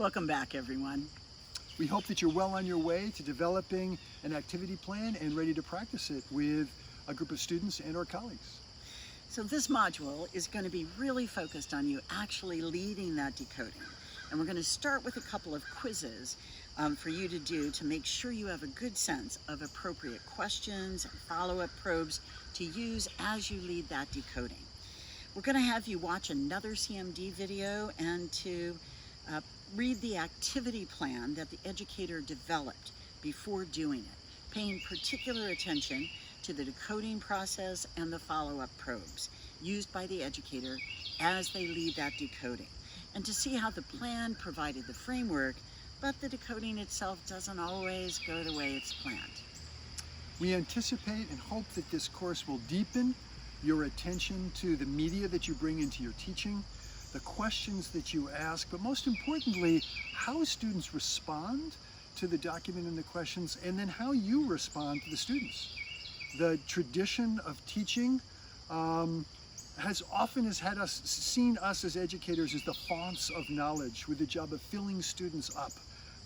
Welcome back, everyone. We hope that you're well on your way to developing an activity plan and ready to practice it with a group of students and or colleagues. So this module is going to be really focused on you actually leading that decoding. And we're going to start with a couple of quizzes for you to do to make sure you have a good sense of appropriate questions and follow-up probes to use as you lead that decoding. We're going to have you watch another CMD video and to read the activity plan that the educator developed before doing it, paying particular attention to the decoding process and the follow-up probes used by the educator as they lead that decoding, and to see how the plan provided the framework, but the decoding itself doesn't always go the way it's planned. We anticipate and hope that this course will deepen your attention to the media that you bring into your teaching, the questions that you ask, but most importantly, how students respond to the document and the questions, and then how you respond to the students. The tradition of teaching has often seen us as educators as the fonts of knowledge with the job of filling students up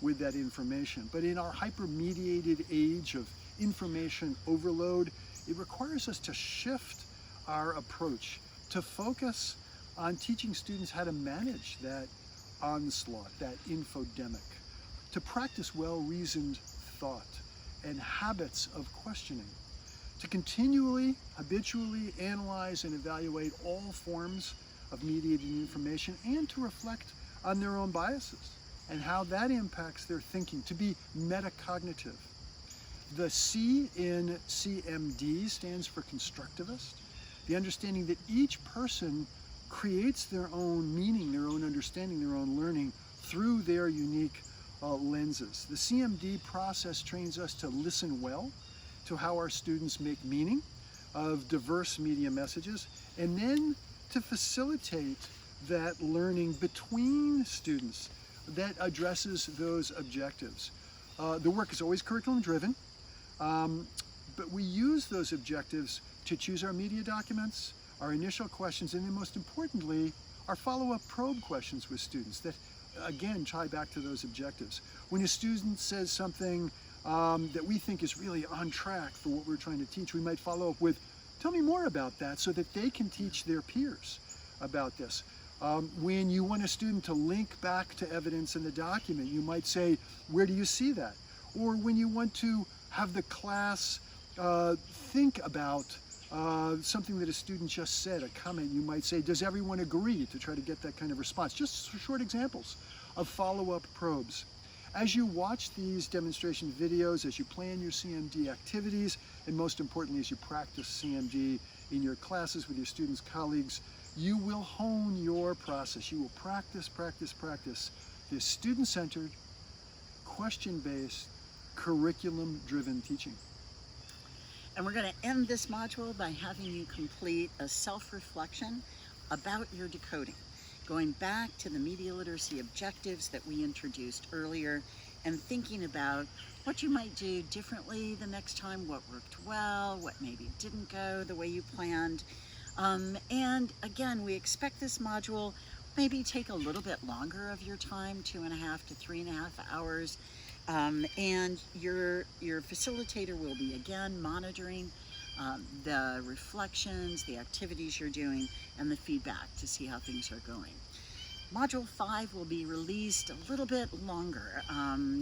with that information. But in our hyper-mediated age of information overload, it requires us to shift our approach to focus on teaching students how to manage that onslaught, that infodemic, to practice well-reasoned thought and habits of questioning, to continually, habitually analyze and evaluate all forms of mediated information, and to reflect on their own biases and how that impacts their thinking, to be metacognitive. The C in CMD stands for constructivist, the understanding that each person creates their own meaning, their own understanding, their own learning through their unique lenses. The CMD process trains us to listen well to how our students make meaning of diverse media messages, and then to facilitate that learning between students that addresses those objectives. The work is always curriculum driven, but we use those objectives to choose our media documents, our initial questions, and then most importantly, our follow-up probe questions with students that, again, tie back to those objectives. When a student says something that we think is really on track for what we're trying to teach, we might follow up with, tell me more about that, so that they can teach their peers about this. When you want a student to link back to evidence in the document, you might say, where do you see that? Or when you want to have the class think about something that a student just said, a comment, you might say, does everyone agree, to try to get that kind of response? Just short examples of follow-up probes. As you watch these demonstration videos, as you plan your CMD activities, and most importantly, as you practice CMD in your classes with your students, colleagues, you will hone your process. You will practice this student-centered, question-based, curriculum-driven teaching. And we're going to end this module by having you complete a self-reflection about your decoding, going back to the media literacy objectives that we introduced earlier and thinking about what you might do differently the next time, what worked well, what maybe didn't go the way you planned. And again, we expect this module maybe take a little bit longer of your time, 2.5 to 3.5 hours. And your facilitator will be again monitoring the reflections, the activities you're doing, and the feedback to see how things are going. Module 5 will be released a little bit longer,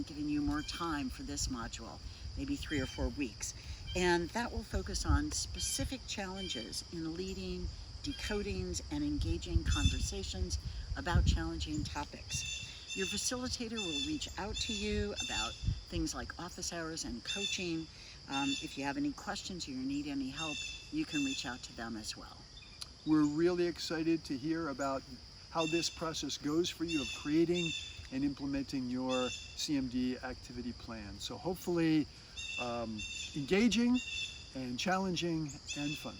giving you more time for this module, maybe 3 or 4 weeks. And that will focus on specific challenges in leading decodings and engaging conversations about challenging topics. Your facilitator will reach out to you about things like office hours and coaching. If you have any questions or you need any help, you can reach out to them as well. We're really excited to hear about how this process goes for you of creating and implementing your CMD activity plan. So hopefully engaging and challenging and fun.